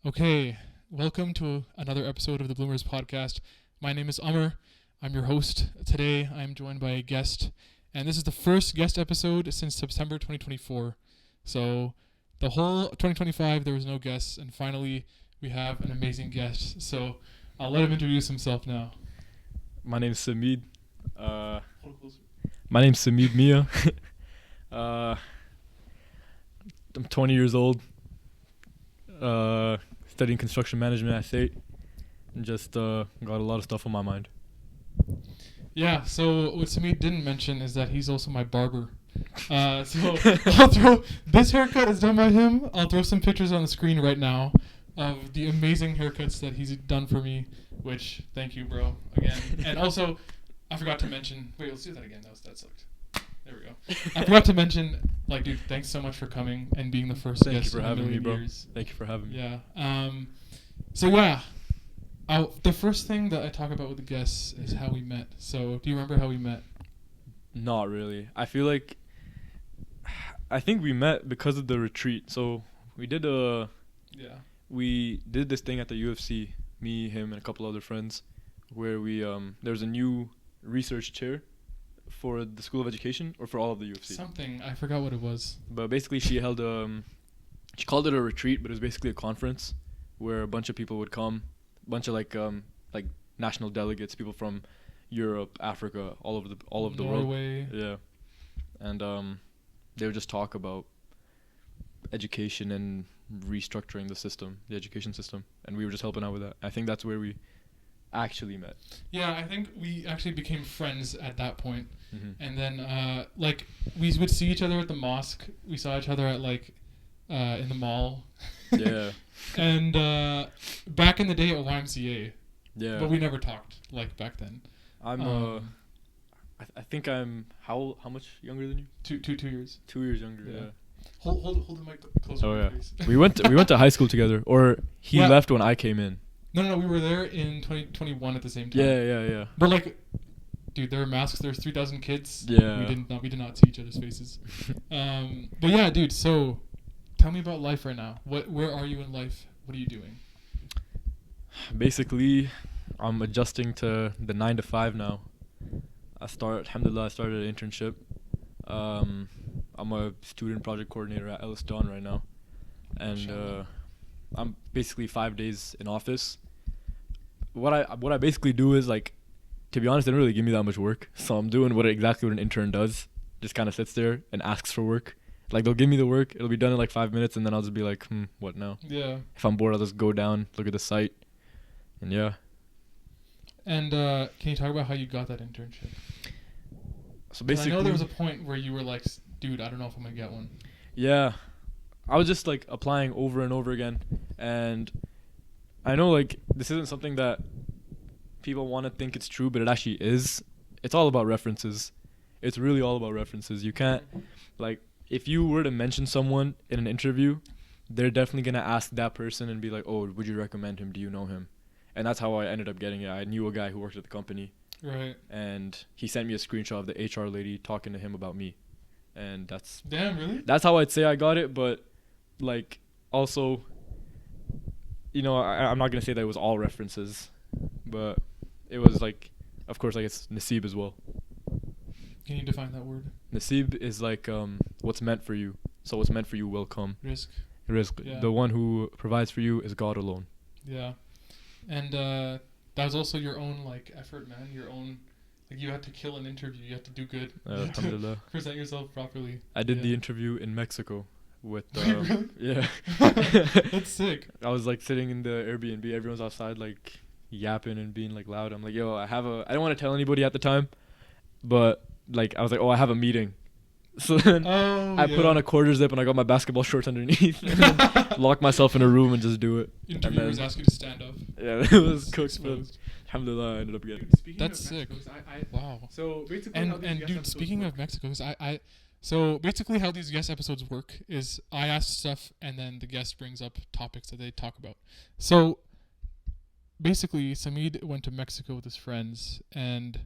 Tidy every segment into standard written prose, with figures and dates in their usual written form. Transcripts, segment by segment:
Okay, welcome to another episode of the Bloomers Podcast. My name is Amr. I'm your host. Today I am joined by a guest, and this is the first guest episode since September 2024. So the whole 2025 there was no guests, and finally we have an amazing guest. So I'll let him introduce himself now. My name's Samid. My name's Samid Mia. I'm 20 years old. Studying construction management at State. And just got a lot of stuff on my mind. Yeah, so what Samid didn't mention is that he's also my barber. So I'll throw this haircut is done by him. I'll throw some pictures on the screen right now of the amazing haircuts that he's done for me, which thank you, bro, again. And also, I forgot to mention. Wait, let's do that again. That sucked. There we go. I forgot to mention, dude, thanks so much for coming and being the first Thank guest you for having me, bro. years. Thank you for having me. Yeah. So yeah, the first thing that I talk about with the guests is how we met. So do you remember how we met? Not really. I think we met because of the retreat. So we did this thing at the UFC, me, him, and a couple other friends, where we there's a new research chair for the School of Education or for all of the UFC. Something, I forgot what it was. But basically she held she called it a retreat, but it was basically a conference where a bunch of people would come, a bunch of like national delegates, people from Europe, Africa, all over the world. Norway. Yeah. And they would just talk about education and restructuring the education system, and we were just helping out with that. I think that's where we actually met. Yeah, I think we actually became friends at that point. Mm-hmm. And then we would see each other at the mosque. We saw each other at in the mall. Yeah. And back in the day at YMCA. Yeah. But we never talked back then. I think I'm how much younger than you? 2 years. 2 years younger. Yeah. Hold the mic closer. Oh to yeah. your face. we went to high school together, or he left when I came in. No, we were there in 2021 at the same time. Yeah. But dude, there were masks. There was 3,000 kids. Yeah. We did not see each other's faces. But yeah, dude. So, tell me about life right now. Where are you in life? What are you doing? Basically, I'm adjusting to the 9 to 5 now. Alhamdulillah, I started an internship. I'm a student project coordinator at Ellis Dawn right now, and I'm basically 5 days in office. What I basically do is, to be honest, they don't really give me that much work, so I'm doing exactly what an intern does. Just kind of sits there and asks for work. They'll give me the work, it'll be done in 5 minutes, and then I'll just be like, what now? Yeah. If I'm bored, I'll just go down, look at the site, and yeah. And can you talk about how you got that internship? So basically, I know there was a point where you were like, dude, I don't know if I'm gonna get one. Yeah, I was just applying over and over again, and I know this isn't something that people want to think it's true, but it actually is. It's all about references. It's really all about references. You can't if you were to mention someone in an interview, they're definitely gonna ask that person and be like, oh, would you recommend him? Do you know him? And that's how I ended up getting it. I knew a guy who worked at the company. Right. And he sent me a screenshot of the HR lady talking to him about me. And that's... Damn, really? That's how I'd say I got it, but, also, I'm not going to say that it was all references, but it was, of course, it's Nasib as well. Can you define that word? Nasib is, what's meant for you. So what's meant for you will come. Risk. Yeah. The one who provides for you is God alone. Yeah. And that was also your own effort, man. Your own you had to kill an interview. You had to do good. Alhamdulillah. Present yourself properly. I did the interview in Mexico with really? Yeah. That's sick. I was sitting in the Airbnb. Everyone's outside yapping and being loud. I'm yo, I don't want to tell anybody at the time, but I was I have a meeting. So then I put on a quarter zip and I got my basketball shorts underneath. Locked myself in a room and just do it. Interviewers ask you to stand up. Yeah, it was cooked. Alhamdulillah, I ended up getting. That's sick. Wow. So basically, and dude, speaking of Mexico, so basically how these guest episodes work is I ask stuff and then the guest brings up topics that they talk about. So basically, Samid went to Mexico with his friends and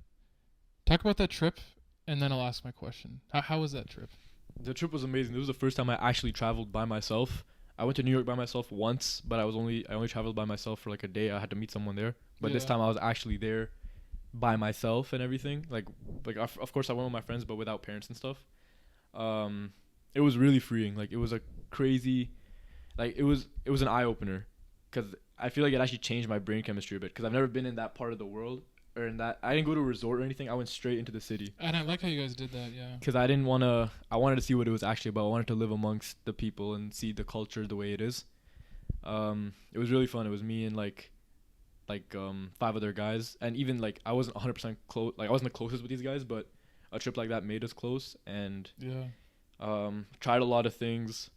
talk about that trip. And then I'll ask my question. How was that trip? The trip was amazing. It was the first time I actually traveled by myself. I went to New York by myself once, but I only traveled by myself for like a day. I had to meet someone there, but this Yeah. time I was actually there by myself and everything. Like of course I went with my friends, but without parents and stuff. Um, it was really freeing. Like it was a crazy, like it was an eye opener, because I feel like it actually changed my brain chemistry a bit. Because I've never been in that part of the world, or in that I didn't go to a resort or anything. I went straight into the city. And I like how you guys did that. Yeah. Because I wanted to see what it was actually about. I wanted to live amongst the people and see the culture the way it is. It was really fun. It was me and five other guys, and even like I wasn't 100% close. Like I wasn't the closest with these guys, but a trip like that made us close, and Yeah. tried a lot of things.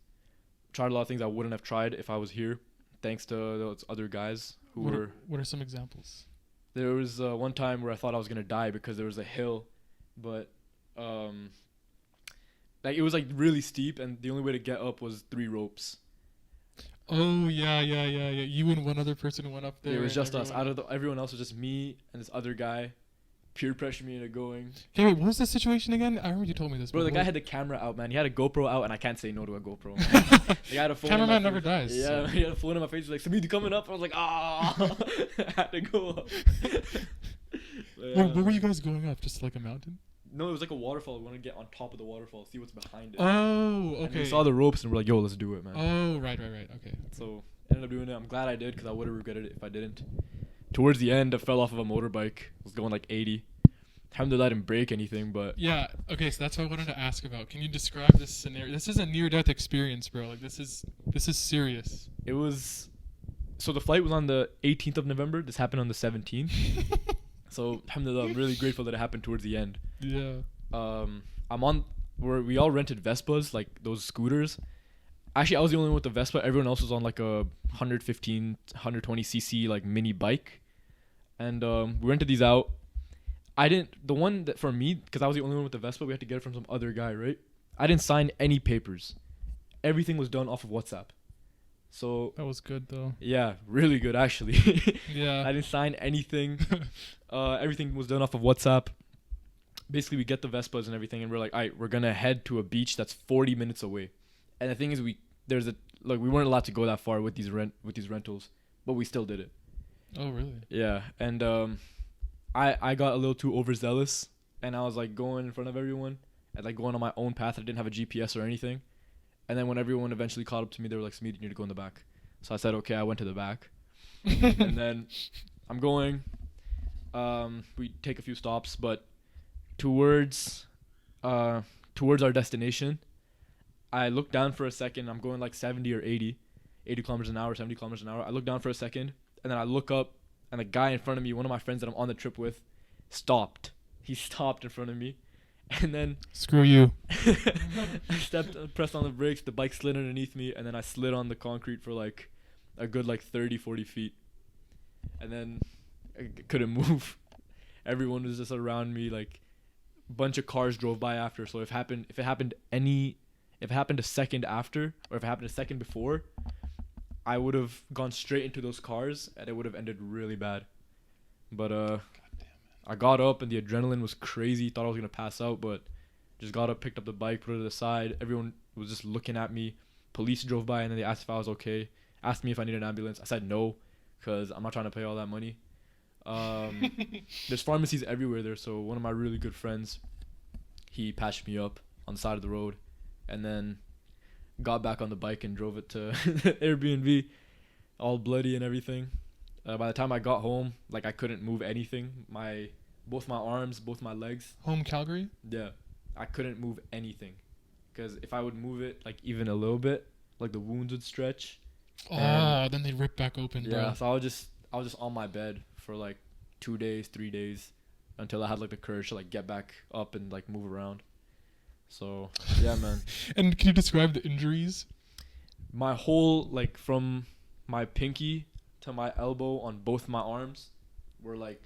Tried a lot of things I wouldn't have tried if I was here, thanks to those other guys who were. What are some examples? There was one time where I thought I was gonna die because there was a hill, but like it was like really steep, and the only way to get up was 3 ropes. Oh yeah. You and one other person went up there. It was and just us. Everyone else was just me and this other guy, peer pressure me into going. Okay, wait, what was the situation again? I remember you told me this. Bro, the but guy had the camera out, man. He had a GoPro out, and I can't say no to a GoPro. Man. He had a phone. Cameraman never dies. Yeah, so. he had a phone in my face. He was like, Samid, you coming up? I was like, ah. I had to go up. Where were you guys going up? Just like a mountain? No, it was like a waterfall. We want to get on top of the waterfall, see what's behind it. Oh, And okay. we saw the ropes, and we're like, yo, let's do it, man. Oh, right. Okay. So ended up doing it. I'm glad I did, because I would have regretted it if I didn't. Towards the end, I fell off of a motorbike. I was going like 80. Alhamdulillah, I didn't break anything, but Yeah. Okay, so that's what I wanted to ask about. Can you describe this scenario? This is a near-death experience, bro. Like this is serious. it was. So the flight was on the 18th of November. This happened on the 17th. So alhamdulillah, I'm really grateful that it happened towards the end. Yeah. We all rented Vespas, like those scooters. Actually, I was the only one with the Vespa. Everyone else was on like a 115, 120cc like mini bike, and we rented these out. The one that for me, because I was the only one with the Vespa, we had to get it from some other guy, right? I didn't sign any papers. Everything was done off of WhatsApp. So That was good though. yeah, really good actually. Yeah. I didn't sign anything. Everything was done off of WhatsApp. Basically, we get the Vespas and everything, and we're like, all right, we're gonna head to a beach that's 40 minutes away. And the thing is, we weren't allowed to go that far with these rentals, but we still did it. Oh really? Yeah, and I got a little too overzealous, and I was like going in front of everyone and like going on my own path. I didn't have a GPS or anything. And then when everyone eventually caught up to me, they were like, Smeed, you need to go in the back. So I said, okay, I went to the back. And then I'm going. We take a few stops, but towards our destination, I look down for a second. I'm going like 70 or 80 kilometers an hour, 70 kilometers an hour. I look down for a second, and then I look up, and the guy in front of me, one of my friends that I'm on the trip with, stopped. He stopped in front of me. And then Screw you. I pressed on the brakes, the bike slid underneath me, and then I slid on the concrete for like a good like 30, 40 feet. And then I couldn't move. Everyone was just around me, like a bunch of cars drove by after. So if it happened a second after, or if it happened a second before, I would have gone straight into those cars and it would have ended really bad. But I got up and the adrenaline was crazy. Thought I was gonna pass out, but just got up, picked up the bike, put it aside. Everyone was just looking at me. Police drove by and then they asked if I was okay. Asked me if I need an ambulance. I said no, because I'm not trying to pay all that money. There's pharmacies everywhere there, so one of my really good friends, he patched me up on the side of the road, and then got back on the bike and drove it to Airbnb, all bloody and everything. By the time I got home, like I couldn't move anything. Both my arms, both my legs. Home Calgary? Yeah, I couldn't move anything, because if I would move it like even a little bit, like the wounds would stretch. Oh, then they rip back open, bro. Yeah, so I was just on my bed for like 2 days, 3 days, until I had like the courage to like get back up and like move around. So yeah, man. And can you describe the injuries? My whole like from my pinky to my elbow on both my arms were like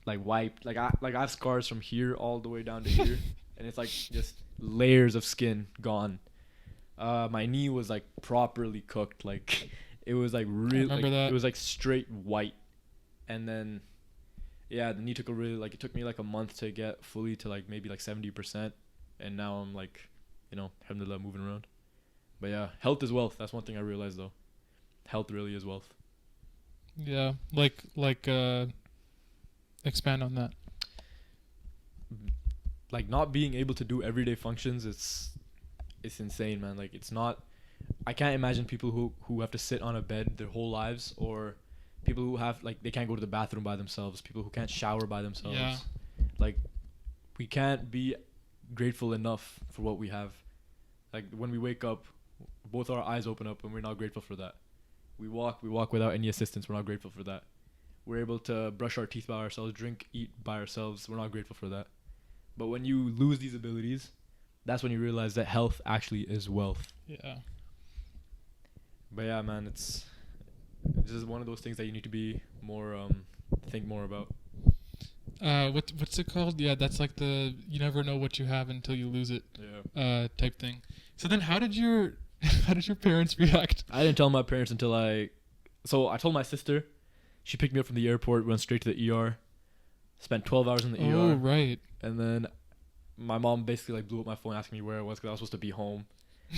wiped. Like I have scars from here all the way down to here, and it's like just layers of skin gone. My knee was like properly cooked. Like it was like really. Remember that? It was like straight white, and then yeah, the knee took it took me like a month to get fully to like maybe like 70%, and now I'm like, alhamdulillah, moving around. But yeah, health is wealth. That's one thing I realized though. Health really is wealth. Yeah, expand on that. Like not being able to do everyday functions, it's insane, man. Like it's not. I can't imagine people who have to sit on a bed their whole lives, or people who have like they can't go to the bathroom by themselves, people who can't shower by themselves. Yeah. Like we can't be grateful enough for what we have. Like when we wake up, both our eyes open up and we're not grateful for that. We walk without any assistance, we're not grateful for that. We're able to brush our teeth by ourselves, drink, eat by ourselves, we're not grateful for that. But when you lose these abilities, that's when you realize that health actually is wealth. Yeah. But yeah, man, it's just one of those things that you need to be more think more about. What's it called? Yeah, that's like the you never know what you have until you lose it. Yeah. Type thing. So then, how did your parents react? I didn't tell my parents until I told my sister. She picked me up from the airport, went straight to the ER, spent 12 hours in the ER. Oh, right. And then my mom basically like blew up my phone asking me where I was because I was supposed to be home.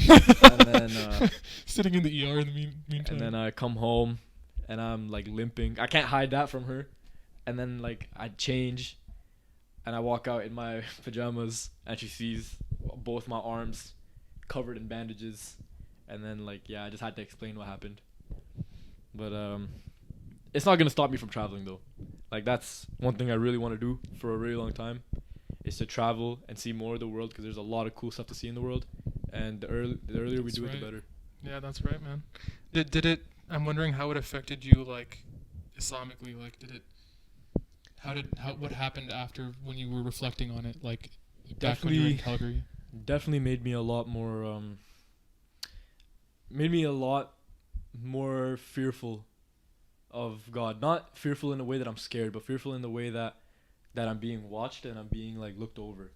And then sitting in the ER in the meantime. And then I come home and I'm like limping. I can't hide that from her. And then like I change and I walk out in my pajamas and she sees both my arms covered in bandages. And then like yeah, I just had to explain what happened. But it's not gonna stop me from traveling though. Like that's one thing I really want to do for a really long time, is to travel and see more of the world, because there's a lot of cool stuff to see in the world, and the earlier we do it, the better. Yeah, that's right, man. Did it? I'm wondering how it affected you, like Islamically. Like, what happened after when you were reflecting on it, like back when you were in Calgary? Definitely made me a lot more fearful of God. Not fearful in a way that I'm scared, but fearful in the way that I'm being watched and I'm being like looked over.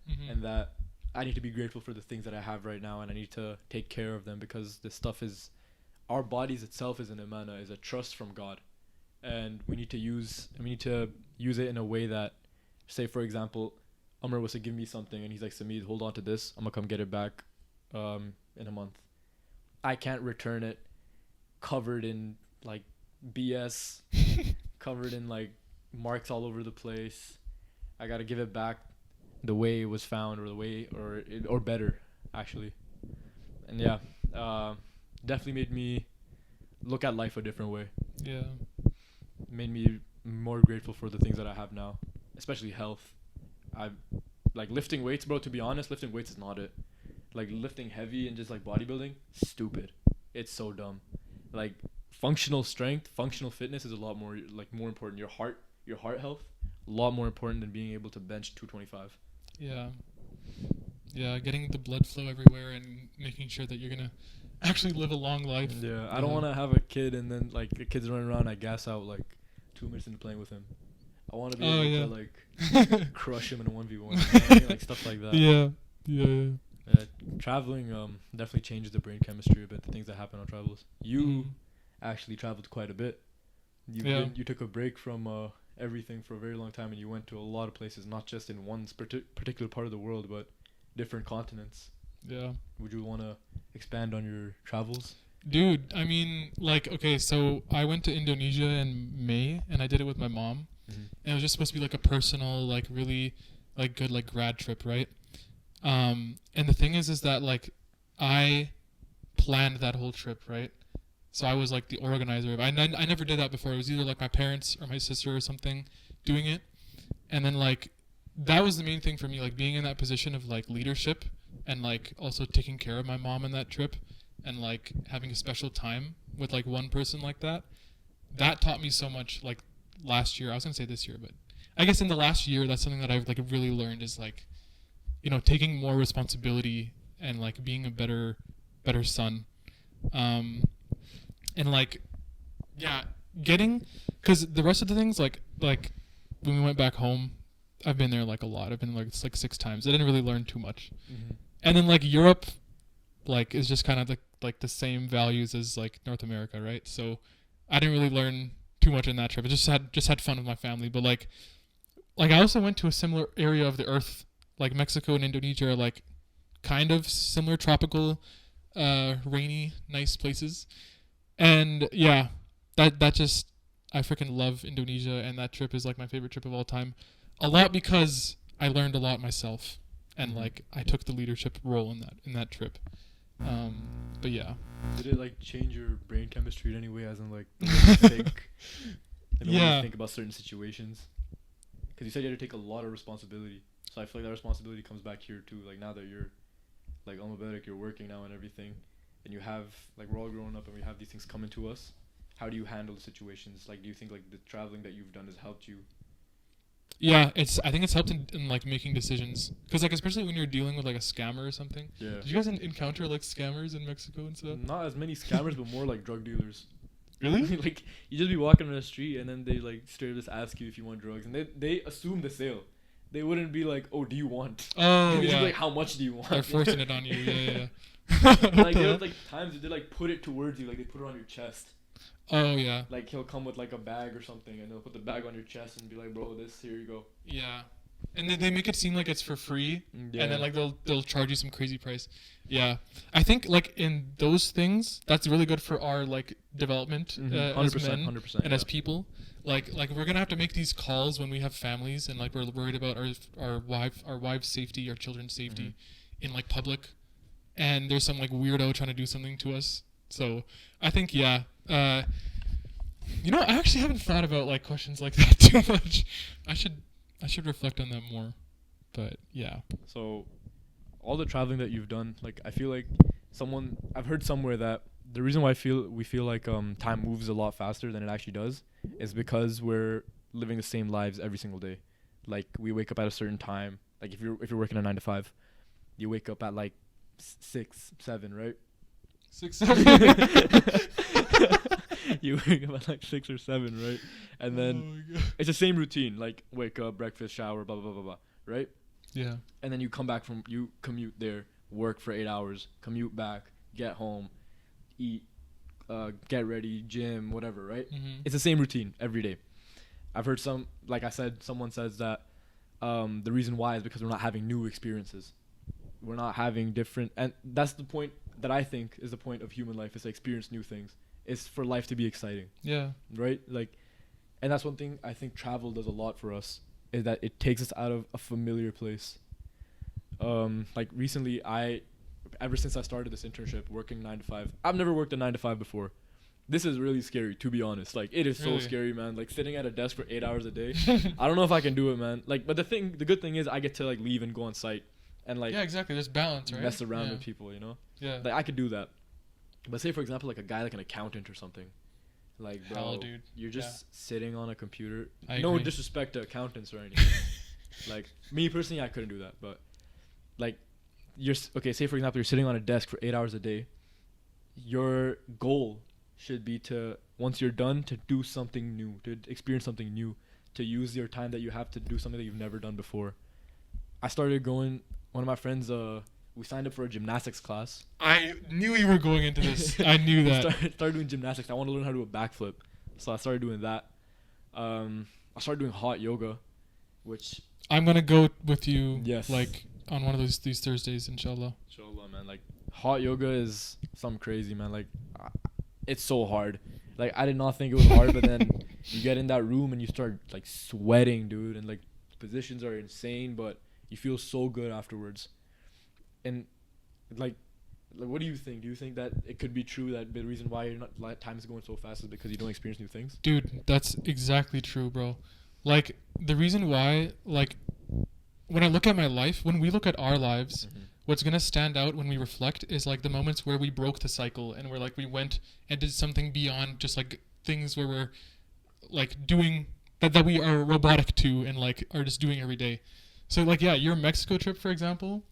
Mm-hmm. And that I need to be grateful for the things that I have right now, and I need to take care of them, because this stuff is, our bodies itself is an amana, is a trust from God, and we need to use it in a way that, say for example, Amr was to give me something and he's like, Samid, hold on to this, I'm gonna come get it back in a month. I can't return it covered in like BS, covered in like marks all over the place. I gotta give it back the way it was found, or better actually. And yeah, definitely made me look at life a different way. Yeah, made me more grateful for the things that I have now, especially health. I like lifting weights, bro. To be honest, lifting weights is not it. Like lifting heavy and just like bodybuilding, stupid. It's so dumb. Like functional strength, functional fitness is a lot more more important. Your heart health, a lot more important than being able to bench 225. Yeah, getting the blood flow everywhere and making sure that you're gonna actually live a long life. Yeah, I don't want to have a kid and then like the kid's running around, I gas out like 2 minutes into playing with him. I want to be able to like crush him in a 1v1, you know what I mean? Like stuff like that. Yeah. Traveling definitely changes the brain chemistry a bit. The things that happen on travels. You actually traveled quite a bit. You took a break from everything for a very long time, and you went to a lot of places, not just in one particular part of the world, but different continents. Yeah. Would you want to expand on your travels? Dude, I mean, like, okay, so I went to Indonesia in May, and I did it with my mom. Mm-hmm. And it was just supposed to be like a personal, like really like good like grad trip, right? And the thing is that like I planned that whole trip, right? So I was like the organizer of it. I never did that before. It was either like my parents or my sister or something doing it. And then like that was the main thing for me, like being in that position of like leadership and like also taking care of my mom on that trip and like having a special time with like one person like that. That taught me so much. Like last year, I was gonna say this year, but I guess in the last year, that's something that I've like really learned is like, you know, taking more responsibility and like being a better son. And like, yeah, because the rest of the things like when we went back home, I've been there like a lot. I've been like 6 times. I didn't really learn too much. Mm-hmm. And then like Europe, like is just kind of like the same values as like North America, right? So I didn't really learn too much in that trip. I just had fun with my family. But like I also went to a similar area of the earth, like Mexico and Indonesia are like kind of similar tropical rainy, nice places. And yeah, that just I freaking love Indonesia, and that trip is like my favorite trip of all time. A lot because I learned a lot myself, and like I took the leadership role in that trip. But yeah. Did it like change your brain chemistry in any way, as in like the way you think and the way Yeah. you think about certain situations? Because you said you had to take a lot of responsibility, so I feel like that responsibility comes back here too. Like now that you're like almobetic, you're working now and everything, and you have like we're all growing up and we have these things coming to us. How do you handle the situations? Like, do you think like the traveling that you've done has helped you? Yeah, I think it's helped in like making decisions, because like especially when you're dealing with like a scammer or something. Yeah. Did you guys encounter like scammers in Mexico and stuff? Not as many scammers, but more like drug dealers. Really? Like you just be walking on the street and then they like straight up just ask you if you want drugs, and they assume the sale. They wouldn't be like, oh, do you want? Oh They'd yeah. be like, how much do you want? They're forcing it on you. Yeah. Like there's like times they like put it towards you, like they put it on your chest. Oh yeah. Like he'll come with like a bag or something, and they'll put the bag on your chest and be like, bro, here you go. Yeah. And then they make it seem like it's for free, Yeah. and then like they'll charge you some crazy price. Yeah, I think like in those things, that's really good for our like development as men 100%, and as people. Like we're gonna have to make these calls when we have families, and like we're worried about our wives' safety, our children's safety, in like public, and there's some like weirdo trying to do something to us. So I think yeah. You know, I actually haven't thought about like questions like that too much. I should reflect on that more. But yeah. So, all the traveling that you've done, like I feel like I've heard somewhere that the reason why we feel like time moves a lot faster than it actually does is because we're living the same lives every single day. Like we wake up at a certain time. Like if you're working a 9 to 5, you wake up at like 6, 7, right? 6, 7. You wake up at like 6 or 7, right? And then it's the same routine, like wake up, breakfast, shower, blah blah blah blah, right? Yeah. And then you commute there, work for 8 hours, commute back, get home, eat, get ready, gym, whatever, right? Mm-hmm. It's the same routine every day. I've heard someone says that the reason why is because we're not having new experiences. We're not having different, and that's the point that I think is the point of human life, is to experience new things. It's for life to be exciting. Yeah. Right? Like, and that's one thing I think travel does a lot for us, is that it takes us out of a familiar place. Like recently, ever since I started this internship, working 9 to 5, I've never worked a 9 to 5 before. This is really scary, to be honest. Like, it is so Really? scary, man. Like, sitting at a desk for 8 hours a day. I don't know if I can do it, man. Like, but the good thing is I get to like leave and go on site and like yeah, exactly. There's balance, right? mess around yeah. with people, you know? Yeah. Like, I could do that. But say, for example, like a guy like an accountant or something. Like, bro, Hell, dude. you're just sitting on a computer. I No agree. disrespect to accountants or anything. Like, me personally, I couldn't do that. But, like, okay, say, for example, you're sitting on a desk for 8 hours a day. Your goal should be to, once you're done, to do something new, to experience something new, to use your time that you have to do something that you've never done before. I started going, one of my friends, we signed up for a gymnastics class. I knew you were going into this. I knew that. Started doing gymnastics. I want to learn how to do a backflip. So I started doing that. I started doing hot yoga, which... I'm going to go with you Yes. like on one of these Thursdays, inshallah. Inshallah, man. Like, hot yoga is something crazy, man. Like, it's so hard. Like, I did not think it was hard, but then you get in that room and you start, like, sweating, dude. And, like, positions are insane, but you feel so good afterwards. And, like, what do you think? Do you think that it could be true that the reason why you're not, like, time is going so fast is because you don't experience new things? Dude, that's exactly true, bro. Like, the reason why, like, when I look at my life, when we look at our lives, what's going to stand out when we reflect is, like, the moments where we broke the cycle and where, like, we went and did something beyond just, like, things where we're, like, doing that we are robotic to and, like, are just doing every day. So, like, yeah, your Mexico trip, for example,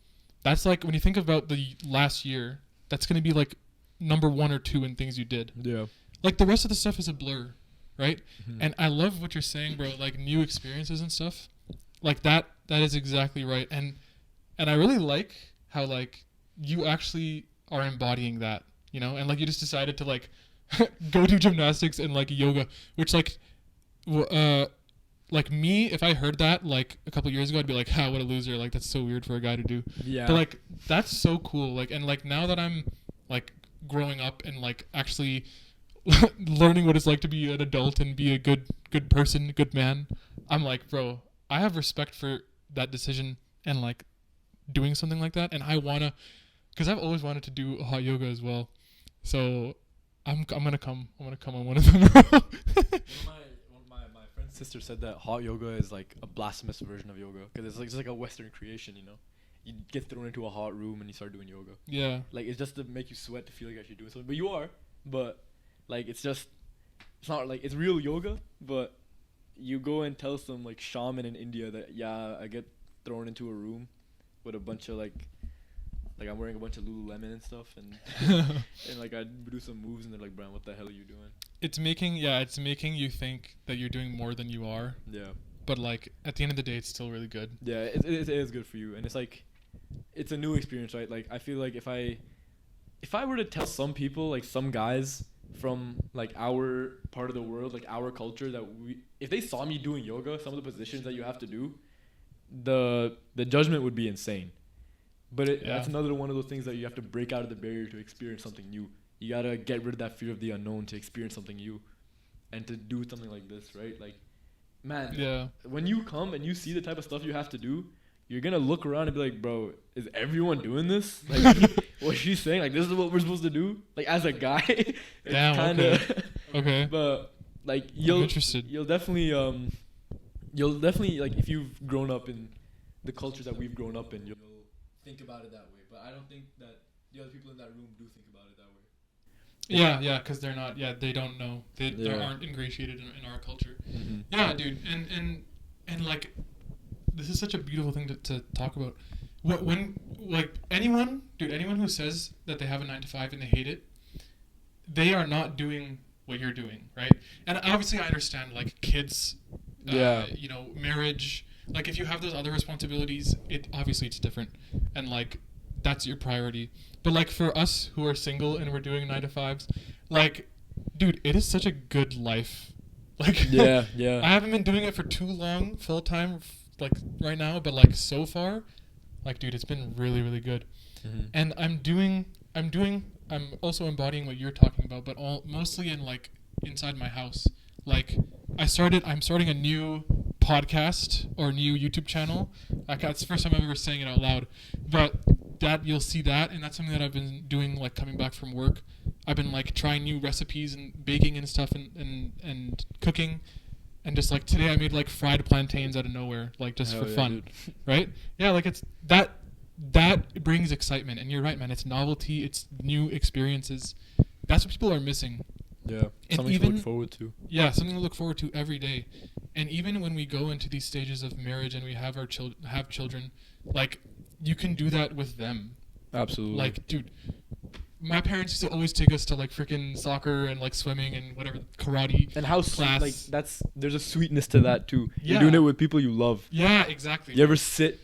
that's, like, when you think about the last year, that's going to be, like, number 1 or 2 in things you did. Yeah. Like, the rest of the stuff is a blur, right? Mm-hmm. And I love what you're saying, bro, like, new experiences and stuff. Like, that is exactly right. And I really like how, like, you actually are embodying that, you know? And, like, you just decided to, like, go do gymnastics and, like, yoga, which, like, like, me, if I heard that, like, a couple years ago, I'd be like, what a loser. Like, that's so weird for a guy to do. Yeah. But, like, that's so cool. Like, and, like, now that I'm like growing up and like actually learning what it's like to be an adult and be a good person, good man. I'm like, bro, I have respect for that decision and like doing something like that, and I wanna, because I've always wanted to do hot yoga as well. So I'm gonna come on one of them. My friend's sister said that hot yoga is like a blasphemous version of yoga because it's like a Western creation, you know. You get thrown into a hot room and you start doing yoga. Yeah. Like it's just to make you sweat to feel like you're actually doing something, but you are. But like it's not like it's real yoga, but you go and tell some like shaman in India that yeah, I get thrown into a room with a bunch of like I'm wearing a bunch of Lululemon and stuff, and and like I do some moves, and they're like, Brian, what the hell are you doing? It's making you think that you're doing more than you are. Yeah. But like at the end of the day, it's still really good. Yeah, it is good for you, and it's like it's a new experience, right? Like I feel like if I were to tell some people, like some guys from like our part of the world, like our culture, that if they saw me doing yoga, some of the positions that you have to do, the judgment would be insane. But that's another one of those things that you have to break out of the barrier to experience something new. You gotta get rid of that fear of the unknown to experience something new, and to do something like this, right? Like, man, when you come and you see the type of stuff you have to do, you're gonna look around and be like, bro, is everyone doing this? Like, what she's saying, like, this is what we're supposed to do? Like, as a guy, it's kinda okay. But like, you'll definitely like if you've grown up in the culture that we've grown up in, you'll think about it that way. But I don't think that the other people in that room do think about it that way. Yeah, because they're not. Yeah, they don't know. They aren't ingratiated in our culture. Mm-hmm. Yeah, dude, and like, this is such a beautiful thing to talk about. When like anyone who says that they have a 9 to 5 and they hate it, they are not doing what you're doing, right? And obviously, I understand like kids, you know, marriage. Like if you have those other responsibilities, it's different, and like that's your priority. But like for us who are single and we're doing 9 to 5s, like, dude, it is such a good life. Like, yeah. I haven't been doing it for too long, full time, like right now, but like so far, like, dude, it's been really, really good. Mm-hmm. And I'm also embodying what you're talking about, but mostly in like inside my house. Like I'm starting a new podcast or new YouTube channel. It's the first time I'm ever saying it out loud, but that you'll see that, and that's something that I've been doing, like coming back from work. I've been like trying new recipes and baking and stuff and cooking, and just like today I made like fried plantains out of nowhere, like just for fun, right? Yeah, like it's that brings excitement, and you're right, man. It's novelty, it's new experiences. That's what people are missing. Yeah, and something to look forward to. Yeah, something to look forward to every day. And even when we go into these stages of marriage and we have our children, like, you can do that with them. Absolutely. Like, dude, my parents used to always take us to like freaking soccer and like swimming and whatever, karate. And how class. Like there's a sweetness to that too. Yeah. You're doing it with people you love. Yeah, exactly. You ever sit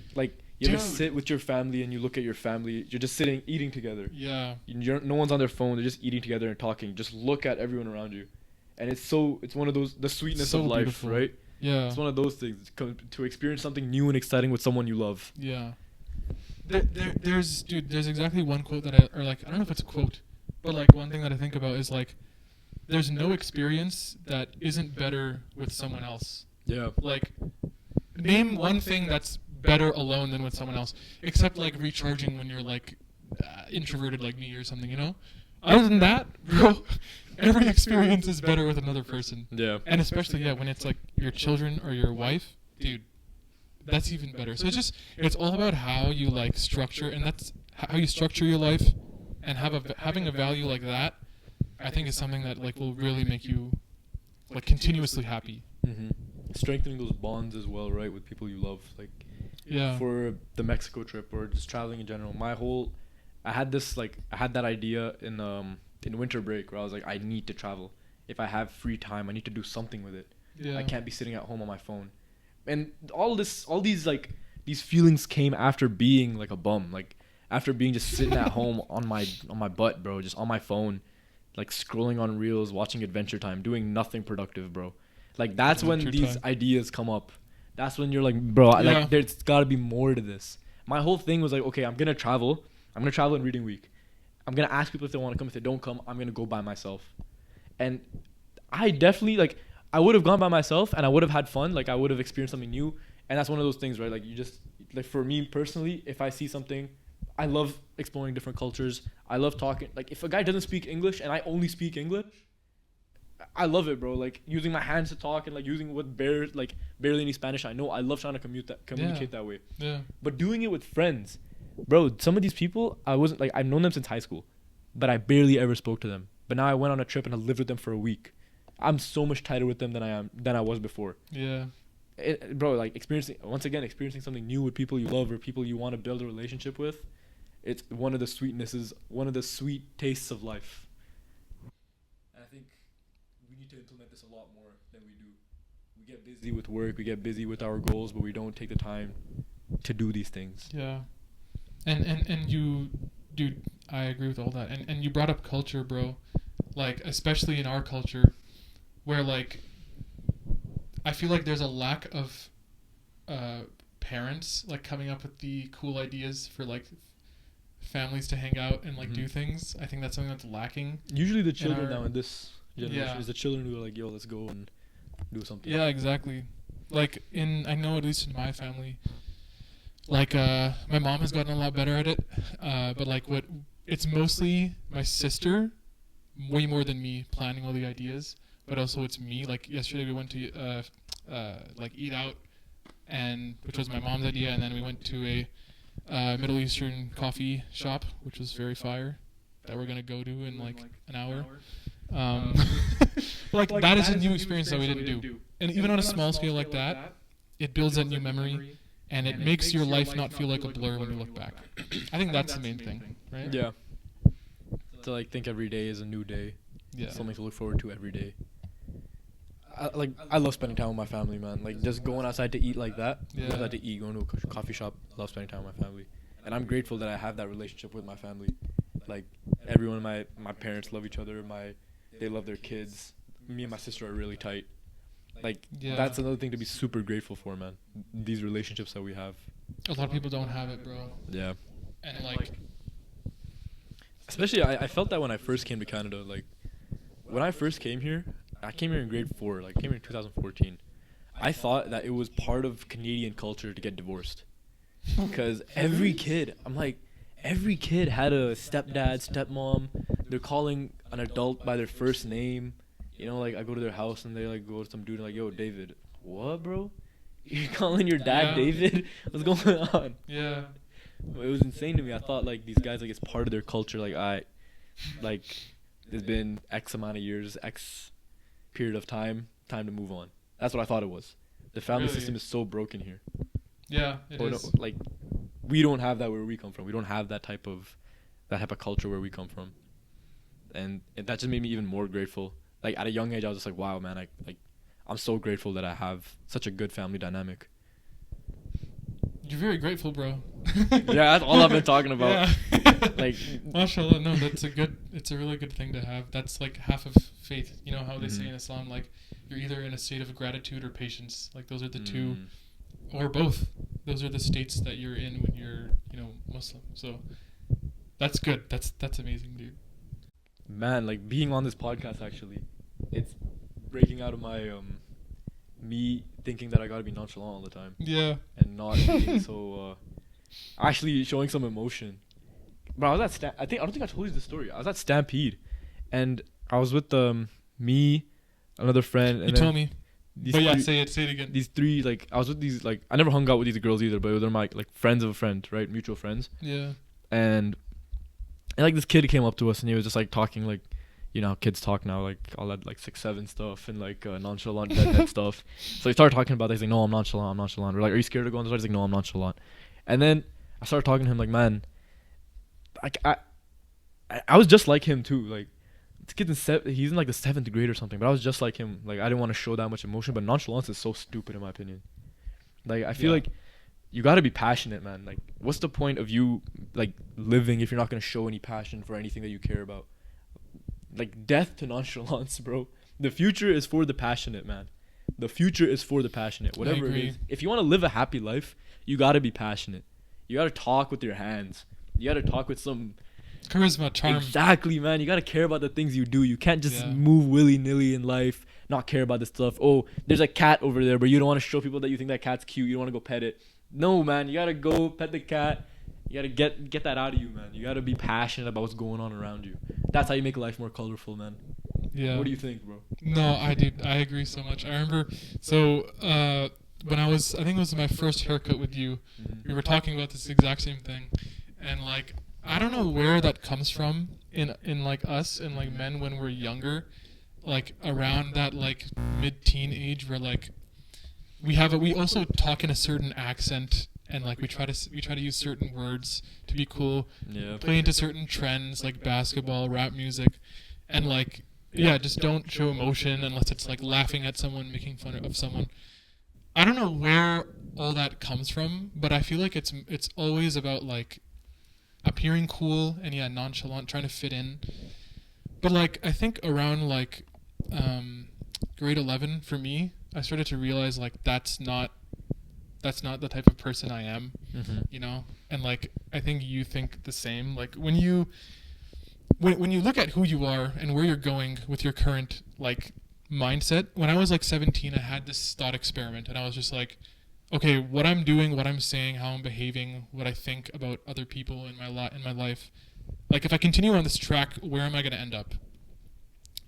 with your family and you look at your family, you're just sitting eating together. Yeah. No one's on their phone, they're just eating together and talking. Just look at everyone around you. And it's one of those, the sweetness of life, beautiful. Right? Yeah. It's one of those things, to experience something new and exciting with someone you love. Yeah. There's exactly one quote that I don't know if it's a quote, but like one thing that I think about is like, there's no experience that isn't better with someone else. Yeah. Like, name one thing that's better alone than with someone else, except like recharging when you're like introverted like me or something, you know? Other than that, bro, every experience is better with another person. Yeah. And especially, when it's like your children or your wife, dude, that's even better. So it's all about how you like structure, and that's how you structure your life, and having a value like that, I think is something that like will really make you like continuously happy. Mm-hmm. Strengthening those bonds as well, right, with people you love, like for the Mexico trip or just traveling in general. I had that idea in winter break where I was like, I need to travel. If I have free time, I need to do something with it. Yeah. I can't be sitting at home on my phone. And these feelings came after being like a bum, like after being just sitting at home on my butt, bro, just on my phone, like scrolling on reels, watching Adventure Time, doing nothing productive, bro. Like that's when these ideas come up. That's when you're like, bro, like there's got to be more to this. My whole thing was like, okay, I'm gonna travel in reading week. I'm gonna ask people if they want to come. If they don't come, I'm gonna go by myself. And I definitely like. I would have gone by myself, and I would have had fun. Like I would have experienced something new. And that's one of those things, right? Like you just like for me personally, if I see something, I love exploring different cultures. I love talking. Like if a guy doesn't speak English and I only speak English, I love it, bro. Like using my hands to talk and like using what barely any Spanish I know. I love trying to communicate that way. Yeah. But doing it with friends, bro. Some of these people I wasn't like I've known them since high school, but I barely ever spoke to them. But now I went on a trip and I lived with them for a week. I'm so much tighter with them than I was before. Yeah. Bro, like experiencing something new with people you love or people you want to build a relationship with. It's one of the sweet tastes of life. And I think we need to implement this a lot more than we do. We get busy with work, we get busy with our goals, but we don't take the time to do these things. Yeah. And you, dude, I agree with all that. And you brought up culture, bro. Like, especially in our culture, where, like, I feel like there's a lack of parents, like, coming up with the cool ideas for, like, families to hang out and, like, do things. I think that's something that's lacking. Usually the children now in this generation is the children who are like, yo, let's go and do something. Yeah, exactly. Like, I know at least in my family, like, my mom has gotten a lot better at it, but, like, it's mostly my sister, way more than me, planning all the ideas, but also it's me. Like, yesterday we went to, like, eat out, which was my mom's idea, and then we went to a Middle Eastern coffee shop, which was very fire, that we're going to go to in, like, an hour. Like, that is a new experience that we didn't do. And even on a small scale like that, it builds that new memory, and it makes your life not feel like a blur when you look back. I think that's the main thing, right? Yeah. To, like, think every day is a new day. Yeah. Something to look forward to every day. I love spending time with my family, man. Like, just going outside to eat like that. Yeah. Outside to eat, going to a coffee shop. Love spending time with my family. And I'm grateful that I have that relationship with my family. Like, everyone, my parents love each other. They love their kids. Me and my sister are really tight. Like, that's another thing to be super grateful for, man. These relationships that we have. A lot of people don't have it, bro. Yeah. And, like... Especially, I felt that when I first came to Canada. Like, when I first came here, I came here in grade 4. Like, came here in 2014. I thought that it was part of Canadian culture to get divorced. Because every kid had a stepdad, stepmom. They're calling an adult by their first name. You know, like, I go to their house and they, like, go to some dude and, like, yo, David. What, bro? You're calling your dad David? What's going on? Yeah. It was insane to me. I thought, like, these guys, like, it's part of their culture. Like, there's been X amount of years, X period of time to move on. That's what I thought it was. The family system is so broken here. Yeah, it is. No, like, we don't have that where we come from. We don't have that type of culture where we come from. And that just made me even more grateful. Like, at a young age, I was just like, wow, man, I'm so grateful that I have such a good family dynamic. You're very grateful, bro. Yeah, that's all I've been talking about. Yeah. Like, mashallah, no, it's a really good thing to have. That's like half of faith. You know how they say in Islam, like, you're either in a state of gratitude or patience. Like, those are the two, or both. Those are the states that you're in when you're, Muslim. So that's good. That's amazing, dude. Man, like, being on this podcast, actually, it's breaking out of my me thinking that I gotta be nonchalant all the time. Yeah. And not being so actually showing some emotion. But I was at I don't think I told you the story. I was at Stampede, and I was with me, another friend. And you told me. But yeah, say it again. These three, like, I was with these, like, I never hung out with these girls either, but they're my, like, friends of a friend, right? Mutual friends. Yeah. And like, this kid came up to us and he was just, like, talking, like, you know how kids talk now, like, all that, like, 6'7" stuff and, like, nonchalant deadhead stuff. So he started talking about that. He's like, no, I'm nonchalant. We're like, are you scared to go on the side? He's like, no, I'm nonchalant. And then I started talking to him, like, man, I was just like him too. Like, this kid's he's in, like, the 7th grade or something, but I was just like him. Like, I didn't want to show that much emotion, but nonchalance is so stupid in my opinion. Like, I feel like you got to be passionate, man. Like, what's the point of you, like, living if you're not going to show any passion for anything that you care about? Like, death to nonchalance, bro. The future is for the passionate, man. The future is for the passionate. Whatever it is. If you want to live a happy life, you got to be passionate. You got to talk with your hands. You got to talk with some Charisma, charm. Exactly, man. You gotta care about the things you do. You can't just Yeah. move willy-nilly in life, not care about this stuff. Oh, there's a cat over there, but you don't want to show people that you think that cat's cute. You don't want to go pet it. No, man. You gotta go pet the cat. You gotta get that out of you, man. You gotta be passionate about what's going on around you. That's how you make life more colorful, man. Yeah. What do you think, bro? No, I agree so much. I remember, so when I think it was my first haircut with you, we were talking about this exact same thing, and like I don't know where that comes from in like us and like men when we're younger, like around that like mid-teen age where like we also talk in a certain accent and like we try to use certain words to be cool, Yeah. play into certain trends like basketball, rap music, and like yeah, just don't show emotion unless it's like laughing at someone, making fun of someone. I don't know where all that comes from, but I feel like it's always about like appearing cool and yeah, nonchalant, trying to fit in. But like I think around like grade 11 for me, I started to realize like that's not the type of person I am, you know? And like I think you think the same. Like when you look at who you are and where you're going with your current like mindset, when I was like 17, I had this thought experiment and I was just like, okay, what I'm doing, what I'm saying, how I'm behaving, what I think about other people in my life, like if I continue on this track, where am I going to end up?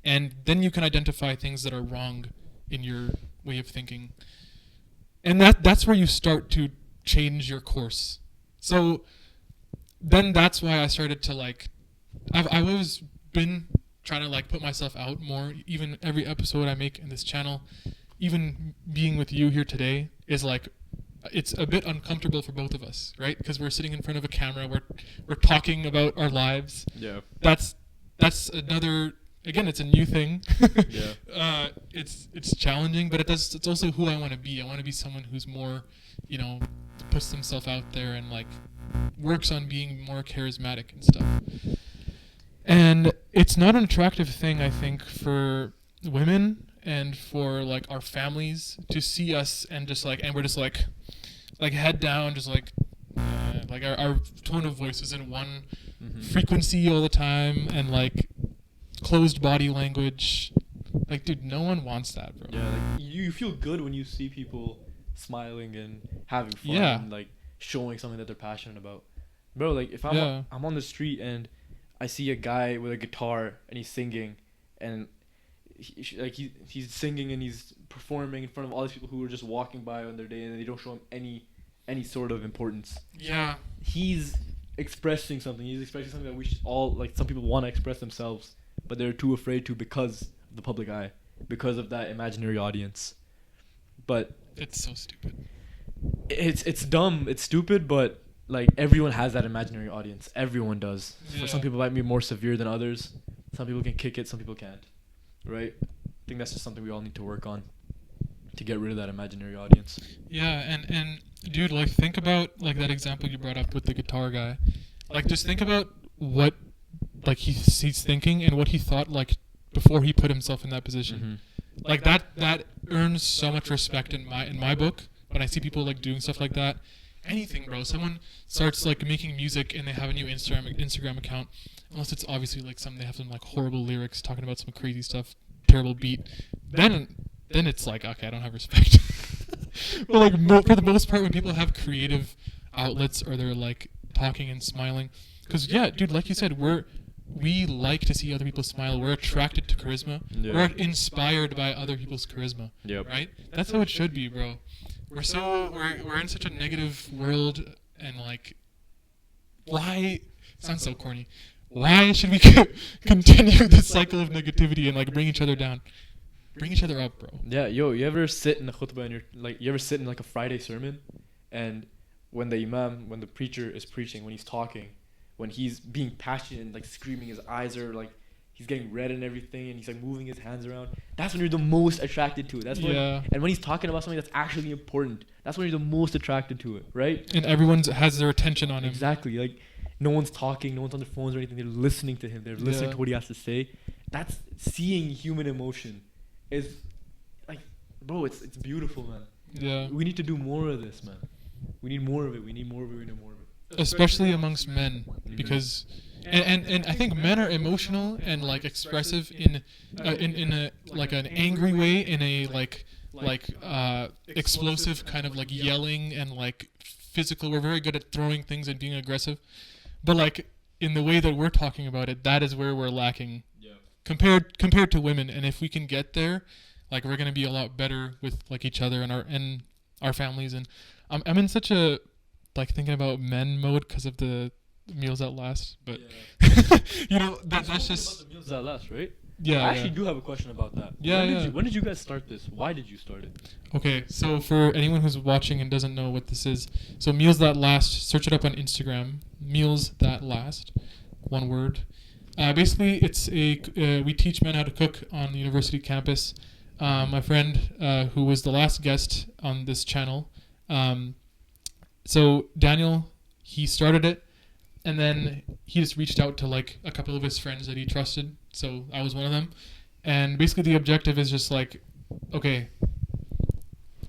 And then you can identify things that are wrong in your way of thinking. And that's where you start to change your course. So then that's why I started to like I've always been trying to like put myself out more. Even every episode I make in this channel, even being with you here today is like it's a bit uncomfortable for both of us, right? Because we're sitting in front of a camera, we're talking about our lives. Yeah. That's another, again, it's a new thing. Yeah. It's challenging, but it's also who I want to be. I want to be someone who's more, you know, puts himself out there and like works on being more charismatic and stuff. And it's not an attractive thing, I think, for women and for like our families to see us and just like, and we're just like head down, just like our tone of voice is in one frequency all the time, and like closed body language. Like, dude, no one wants that, bro. Yeah, like you feel good when you see people smiling and having fun Yeah. and like showing something that they're passionate about. Bro, like if I'm Yeah. I'm on the street and I see a guy with a guitar and he's singing and he's singing and he's performing in front of all these people who are just walking by on their day and they don't show him any sort of importance. Yeah. He's expressing something. He's expressing something that we should all, like, some people want to express themselves, but they're too afraid to because of the public eye, because of that imaginary audience. But It's so stupid. it's dumb, it's stupid, but like everyone has that imaginary audience. Everyone does. Yeah. For some people, it might be more severe than others. Some people can kick it, some people can't. Right? I think that's just something we all need to work on to get rid of that imaginary audience. Yeah, and dude, like think about like that example you brought up with the guitar guy. Like just think about what like he's thinking and what he thought like before he put himself in that position. Like that earns so much respect in my book when I see people like doing stuff like that. Anything, bro. Someone starts like making music and they have a new Instagram account, unless it's obviously like they have some like horrible lyrics talking about some crazy stuff, terrible beat. Then it's like, okay, I don't have respect. But like for the most part, when people have creative outlets or they're like talking and smiling, because yeah, dude, like you said, we like to see other people smile. We're attracted to charisma. Yeah. We're inspired by other people's charisma. Yep. Right? That's how it should be, bro. We're in such a negative world, and like, why? Sounds so corny. Why should we continue this cycle of negativity and like bring each other down? Bring each other up, bro. Yeah, yo, you ever sit in a khutbah and you ever sit in like a Friday sermon, and when the preacher is preaching, when he's talking, when he's being passionate and like screaming, his eyes are like, he's getting red and everything, and he's like moving his hands around. That's when you're the most attracted to it. That's when, Yeah. and when he's talking about something that's actually important, that's when you're the most attracted to it, right? And everyone has their attention on him. Exactly. Like, no one's talking, no one's on their phones or anything. They're listening to him. They're listening Yeah. to what he has to say. That's seeing human emotion. Is like, bro, it's beautiful, man. Yeah. We need to do more of this, man. We need more of it. We need more of it. We need more of it. Especially amongst men, because And I think men are emotional and like expressive in a like an angry way, in a explosive kind of like yelling and like physical. We're very good at throwing things and being aggressive, but like in the way that we're talking about it, that is where we're lacking compared to women. And if we can get there, like we're gonna be a lot better with like each other and our families. And I'm in such a like thinking about men mode because of the meals that last, but you know that's just about the meals that last, right? yeah. I actually do have a question about that. Yeah. When did you guys start this? Why did you start it? Okay, so for anyone who's watching and doesn't know what this is, so Meals That Last, search it up on Instagram. Meals That Last, one word. Basically, it's we teach men how to cook on the university campus. My friend, who was the last guest on this channel, so Daniel, he started it, and then he just reached out to like a couple of his friends that he trusted. So I was one of them, and basically the objective is just like, okay,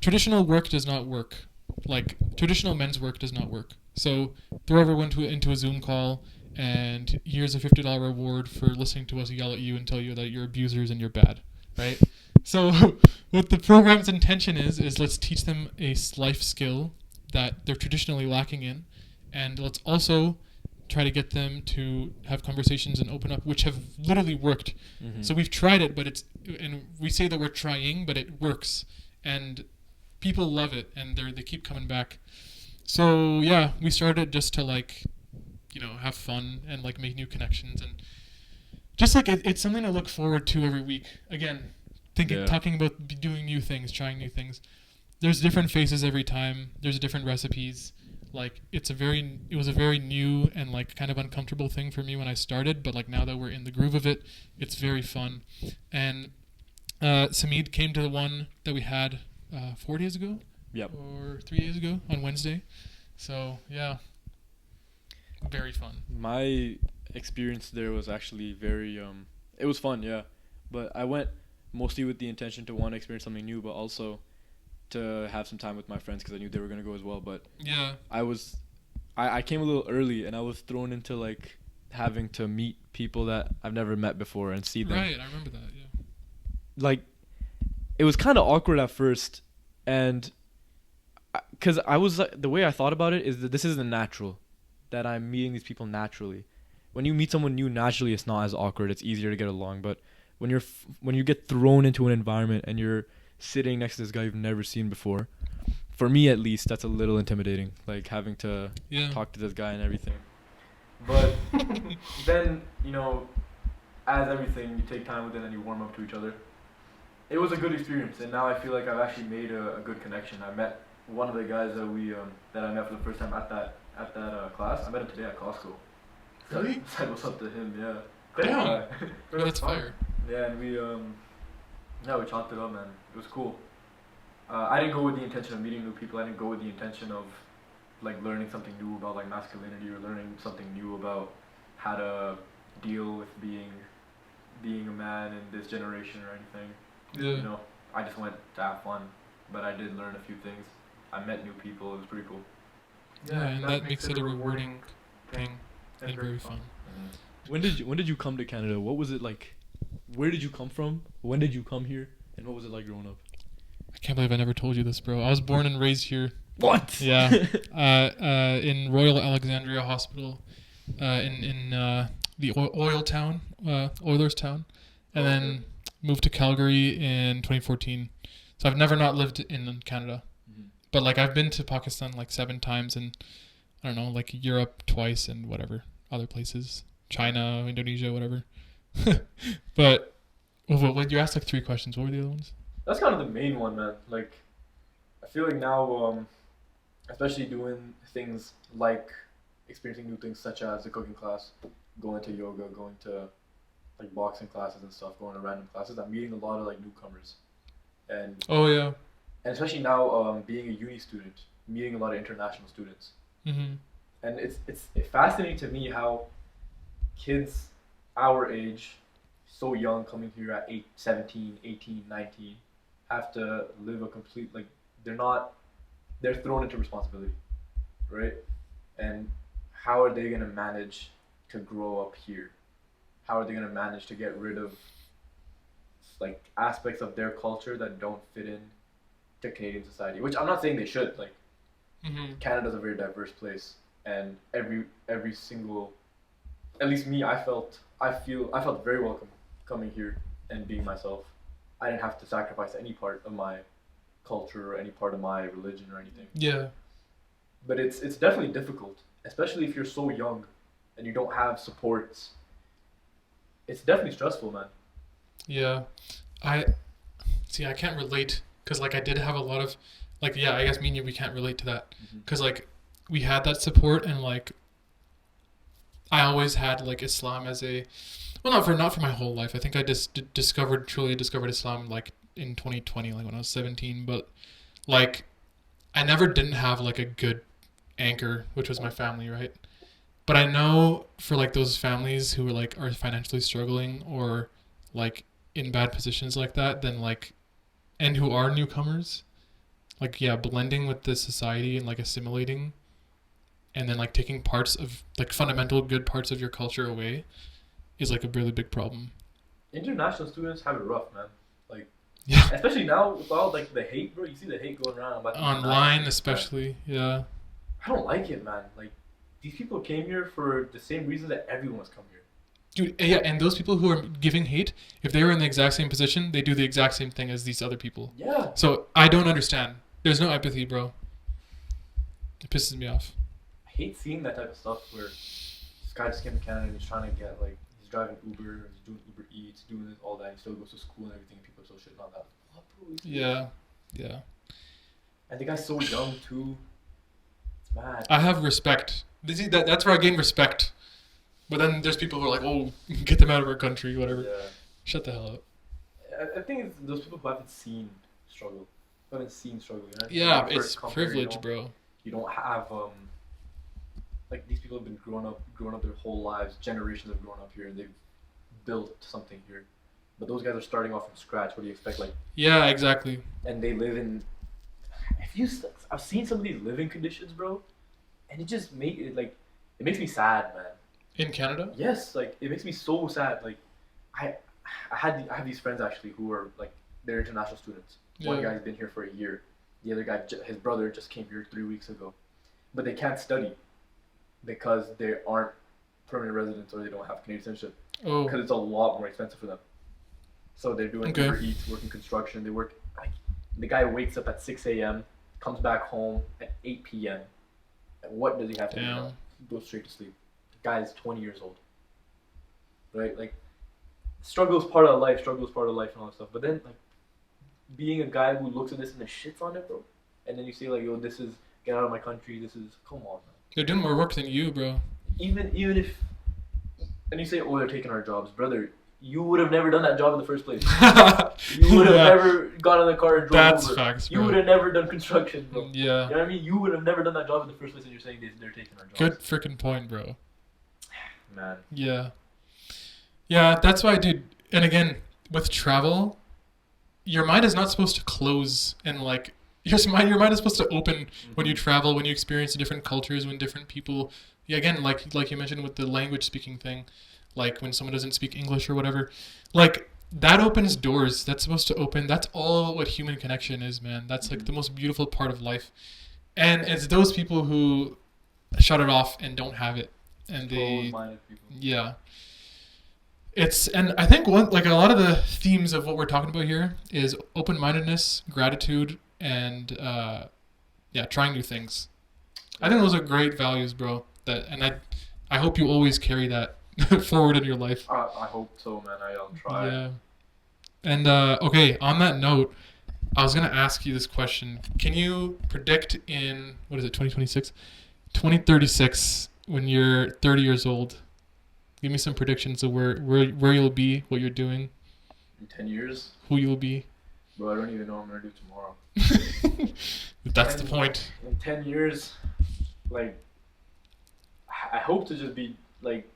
traditional work does not work. Like traditional men's work does not work. So throw everyone into a Zoom call, and here's a $50 reward for listening to us yell at you and tell you that you're abusers and you're bad, right? So what the program's intention is let's teach them a life skill that they're traditionally lacking in, and let's also try to get them to have conversations and open up, which have literally worked. Mm-hmm. So we've tried it, but and we say that we're trying, but it works, and people love it, and they keep coming back. So yeah, we started just to like, have fun and like make new connections, and just like it's something to look forward to every week. Again, talking about doing new things, trying new things. There's different faces every time. There's different recipes. Like it was a very new and like kind of uncomfortable thing for me when I started, but like now that we're in the groove of it, it's very fun. And Samid came to the one that we had 4 days ago, or 3 days ago on Wednesday. So yeah, very fun. My experience there was actually very it was fun, yeah, but I went mostly with the intention to want to experience something new, but also to have some time with my friends because I knew they were gonna go as well. But yeah, I came a little early, and I was thrown into like having to meet people that I've never met before and see them. Right, I remember that. Yeah. Like, it was kind of awkward at first, and because I was the way I thought about it is that this isn't natural, that I'm meeting these people naturally. When you meet someone new naturally, it's not as awkward. It's easier to get along. But when you get thrown into an environment and you're sitting next to this guy you've never seen before, for me at least, that's a little intimidating, like having to talk to this guy and everything. But then, as everything, you take time with it and you warm up to each other. It was a good experience, and now I feel like I've actually made a good connection. I met one of the guys that I met for the first time at that class. I met him today at Costco. Really? Said what's up to him, yeah. Damn. That's fire. Yeah, and we chopped it up, man. It was cool. I didn't go with the intention of meeting new people. I didn't go with the intention of like learning something new about like masculinity or learning something new about how to deal with being a man in this generation or anything. Yeah. I just went to have fun, but I did learn a few things. I met new people. It was pretty cool. Yeah, and that makes it a rewarding thing and very fun. When did you come to Canada? What was it like? Where did you come from? When did you come here? And what was it like growing up? I can't believe I never told you this, bro. I was born and raised here. What? Yeah. In Royal Alexandria Hospital, in the oil town, Oilers town, and then moved to Calgary in 2014. So I've never not lived in Canada, but like I've been to Pakistan like 7 times, and I don't know, like Europe twice, and whatever other places, China, Indonesia, whatever. But you asked like 3 questions. What were the other ones? That's kind of the main one, man. Like, I feel like now, especially doing things like experiencing new things such as the cooking class, going to yoga, going to like boxing classes and stuff, going to random classes, I'm meeting a lot of like newcomers. And and especially now, being a uni student, meeting a lot of international students. Mm-hmm. And it's fascinating to me how kids our age, so young, coming here at 17, 18, 19, have to live a complete, like, they're thrown into responsibility, right? And how are they going to manage to grow up here? How are they gonna manage to get rid of like aspects of their culture that don't fit in to Canadian society? Which I'm not saying they should. Like Mm-hmm. Canada's a very diverse place, and every single, at least me, I felt very welcome coming here and being myself. I didn't have to sacrifice any part of my culture or any part of my religion or anything. Yeah. But it's definitely difficult, especially if you're so young and you don't have supports. It's definitely stressful, man. Yeah. I see. I can't relate because like I did have a lot of like yeah. I guess me and you we can't relate to that because like we had that support and like I always had like Islam as a well not for my whole life. I think I just truly discovered Islam like in 2020 like when I was 17. But like I never didn't have like a good anchor, which was my family, right? But I know for like those families who are financially struggling or like in bad positions like that, then like and who are newcomers, like yeah, blending with the society and like assimilating and then like taking parts of like fundamental good parts of your culture away is like a really big problem. International students have it rough, man. Like, Yeah. especially now with all like the hate, bro. You see the hate going around about the Online international students, man. especially, yeah. I don't like it, man. Like, these people came here for the same reason that everyone's come here. Dude, yeah, and those people who are giving hate, if they were in the exact same position, they do the exact same thing as these other people. Yeah. So I don't understand. There's no empathy, bro. It pisses me off. I hate seeing that type of stuff where this guy just came to Canada and he's trying to get like he's driving Uber, he's doing Uber Eats, doing this, all that. He still goes to school and everything. And people are so shitting on that. What, bro? Yeah, yeah. And the guy's so young too. It's mad. I have respect. See, that's where I gain respect. But then there's people who are like, oh, get them out of our country, whatever. Yeah. Shut the hell up. I think it's those people who haven't seen struggle. Who haven't seen struggle. You know? Yeah, When you it's first come here, privilege, bro. You don't have like these people have been growing up their whole lives. Generations have grown up here and they've built something here. But those guys are starting off from scratch. What do you expect? Like, Yeah, exactly. and they live in. I've seen some of these living conditions, bro, and it just it makes me sad, man. In Canada? Yes, like it makes me so sad. Like, I I have these friends actually who are like they're international students. One Yeah. guy's been here for a year. The other guy, his brother, just came here 3 weeks ago, but they can't study because they aren't permanent residents or they don't have Canadian citizenship Oh, because it's a lot more expensive for them. So they're doing Okay. Uber Eats, working construction. They work. Like, the guy wakes up at 6 a.m., comes back home at 8 p.m. And what does he have to do now? damn. He goes straight to sleep. The guy is 20 years old. Right? Like, struggle is part of life, and all that stuff. But then, like, being a guy who looks at this and then shits on it, bro, and then you say, like, yo, this is, get out of my country, this is, come on, man. They're doing more work than you, bro. Even if, and you say, oh, they're taking our jobs, brother, you would have never done that job in the first place. You would have Yeah. never got in the car and drove That's over. facts, You bro. would have never done construction, bro. You Yeah. know what I mean? You would have never done that job in the first place, and you're saying they're taking our jobs. Good freaking point, bro. Man. Yeah. Yeah, that's why, dude. And again, with travel, your mind is not supposed to close and like your mind is supposed to open when you travel, when you experience different cultures, when different people. Yeah, again, like you mentioned with the language speaking thing, like when someone doesn't speak English or whatever, like that opens doors. That's supposed to open. That's all what human connection is, man. That's like the most beautiful part of life. And it's those people who shut it off and don't have it, and they Closed-minded people. yeah. And I think one like a lot of the themes of what we're talking about here is open-mindedness, gratitude, and yeah, trying new things. I think those are great values, bro. I hope you always carry that forward in your life. I hope so, man. I'll try. Yeah. And okay, on that note, I was gonna ask you this question. Can you predict in what is it, 2026? 2036, when you're 30 years old? Give me some predictions of where you'll be, what you're doing, In 10 years, who you'll be. bro, I don't even know what I'm gonna do tomorrow. That's the point. In 10 years, like, I hope to just be, like,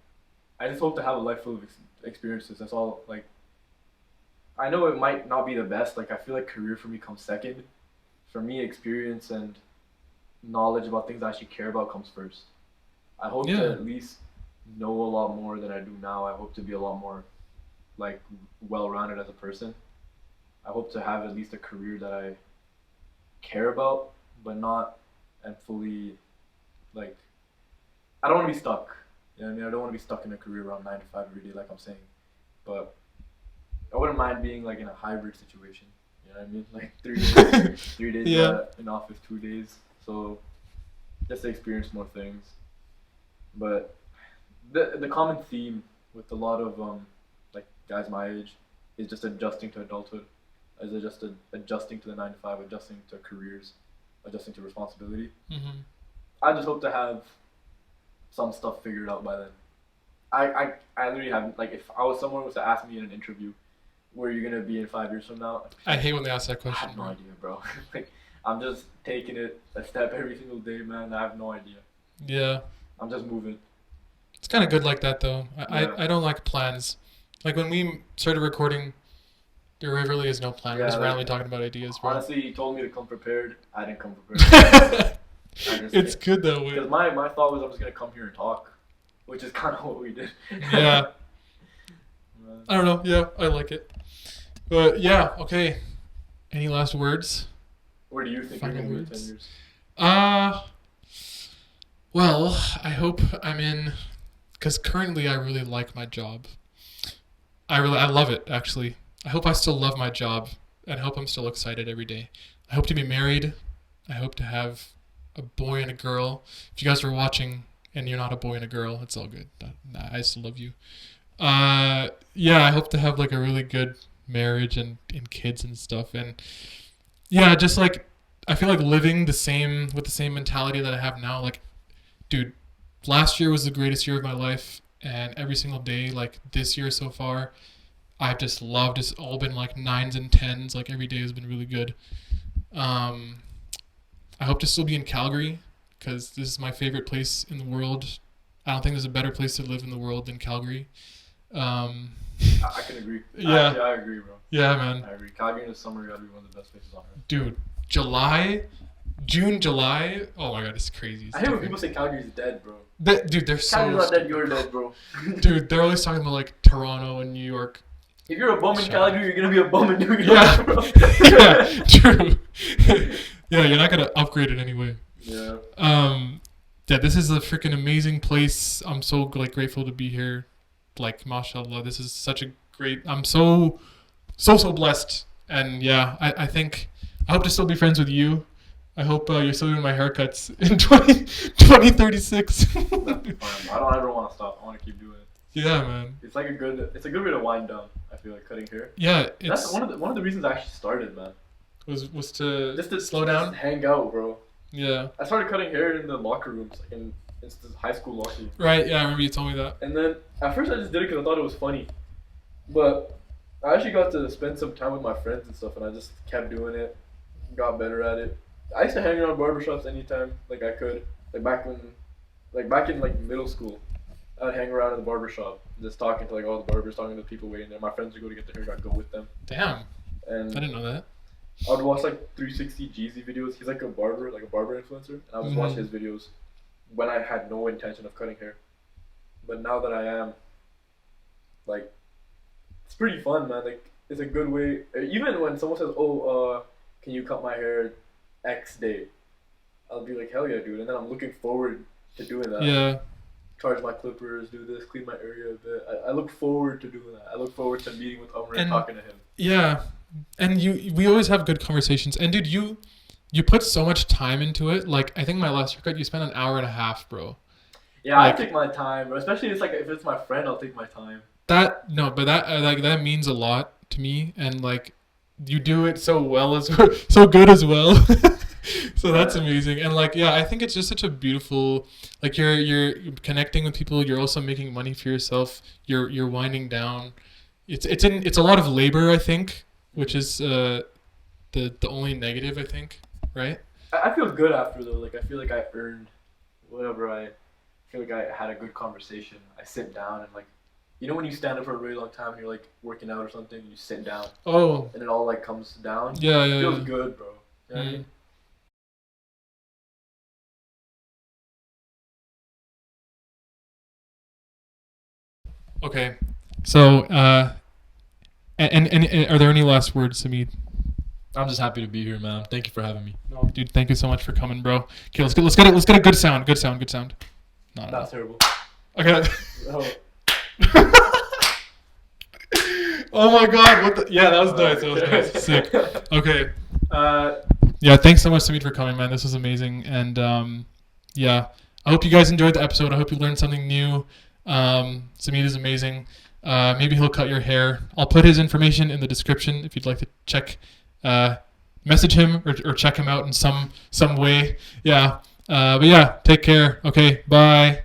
I just hope to have a life full of experiences. That's all, like, I know it might not be the best. Like, I feel like career for me comes second. For me, experience and knowledge about things I actually care about comes first. I hope Yeah. to at least know a lot more than I do now. I hope to be a lot more like well-rounded as a person. I hope to have at least a career that I care about, but not and fully like I don't want to be stuck. You know what I mean? I don't want to be stuck in a career around 9 to 5 every day, like I'm saying. But I wouldn't mind being like in a hybrid situation. You know what I mean? Like 3 days, 3 days Yeah. in office, 2 days. So just to experience more things. But the common theme with a lot of like guys my age is just adjusting to adulthood, is just adjusting to the 9 to 5, adjusting to careers, adjusting to responsibility. Hmm. I just hope to have some stuff figured out by then. I literally haven't, like, if I was someone was to ask me in an interview, where you're gonna be in 5 years from now, I hate when they ask that I question. have no Bro. idea, bro. Like, I'm just taking it a step every single day, man. I have no idea. Yeah. I'm just moving. It's kind of good like that though. Yeah. I don't like plans. Like when we started recording, there really is no plan. We're Yeah, just like, randomly talking about ideas, bro. Honestly, he told me to come prepared. I didn't come prepared. It's good though. Because my thought was I was gonna come here and talk, which is kind of what we did. Yeah. I don't know. Yeah, I like it. But yeah, okay. Any last words? Where do you think you're Final gonna be in words? 10 years? Well, I hope I'm in, because currently I really like my job. I love it actually. I hope I still love my job, and I hope I'm still excited every day. I hope to be married. I hope to have a boy and a girl. If you guys are watching and you're not a boy and a girl, it's all good. Nah, I still love you. Yeah, I hope to have like a really good marriage and kids and stuff. And yeah, just like I feel like living the same with the same mentality that I have now. Like, dude, last year was the greatest year of my life, and every single day, like this year so far, I've just loved. It's all been like nines and tens. Like every day has been really good. Um, I hope to still be in Calgary because this is my favorite place in the world. I don't think there's a better place to live in the world than Calgary. Um, I can agree. Yeah. Actually, I agree, bro. yeah, man. I agree. Calgary in the summer gotta be one of the best places on earth. Dude, June, July. Oh my god, it's crazy. It's I hate when different. people say Calgary's dead, bro. Dude, they're so. Calgary's not dead, you're dead, bro. Dude, they're always talking about like Toronto and New York. If you're a bum in Shut Calgary, you're gonna be a bum in New York, Yeah, bro. yeah, true. Yeah, you're not gonna upgrade it anyway. Yeah. Yeah, this is a freaking amazing place. I'm so like grateful to be here. Like, mashallah, this is such a great. I'm so blessed. And yeah, I think I hope to still be friends with you. I hope you're still doing my haircuts in 2036. That's fine. I don't ever want to stop. I want to keep doing it. Yeah, man. It's like it's a good way to wind down. I feel like cutting hair. Yeah, That's it's one of the reasons I actually started, man. was to Just to slow just down. hang out, bro. Yeah. I started cutting hair in the locker rooms, like in the high school locker room. Right. Yeah, I remember you told me that. And then at first I just did it because I thought it was funny, but I actually got to spend some time with my friends and stuff, and I just kept doing it, got better at it. I used to hang around barbershops anytime like I could, like back in like middle school. I'd hang around in the barbershop, just talking to like all the barbers, talking to the people waiting there. My friends would go to get their hair, I'd go with them, Damn, I and didn't know that. I would watch like 360 Jeezy videos. He's like a barber influencer, and I would just watch his videos when I had no intention of cutting hair. But now that I am, like, it's pretty fun, man. Like, it's a good way. Even when someone says, "Oh, can you cut my hair X day?" I'll be like, "Hell yeah, dude!" And then I'm looking forward to doing that. Yeah. Charge my clippers, do this, clean my area a bit. I look forward to doing that. I look forward to meeting with Umar and talking to him. Yeah, and we always have good conversations. And dude, you put so much time into it. Like I think my last haircut, you spent an hour and a half, bro. Yeah, Like- I take my time, bro. Especially if it's my friend, I'll take my time. But that like that means a lot to me, and like you do it so well as so good as well. So that's amazing. And like yeah, I think it's just such a beautiful like you're connecting with people. You're also making money for yourself. You're winding down. It's a lot of labor, I think, which is the only negative, I think, right? I feel good after though. Like I feel like I earned whatever I feel like I had a good conversation. I sit down and like, you know when you stand up for a really long time and you're like working out or something, you sit down Oh, and it all like comes down. yeah, It yeah, feels yeah. good, bro. You know what I Mm. mean? Okay. So, and are there any last words, Samid? I'm just happy to be here, man. Thank you for having me. No, dude. Thank you so much for coming, bro. Okay, let's get a good sound. Good sound. No. That's terrible. Okay. Oh. Oh my God! What the? Yeah, that was nice. That was nice. Sick. Okay. Yeah, thanks so much, Samid, for coming, man. This was amazing, and yeah, I hope you guys enjoyed the episode. I hope you learned something new. Samid is amazing. Maybe he'll cut your hair. I'll put his information in the description if you'd like to check, message him or check him out in some way. Yeah. But yeah, take care. Okay. Bye.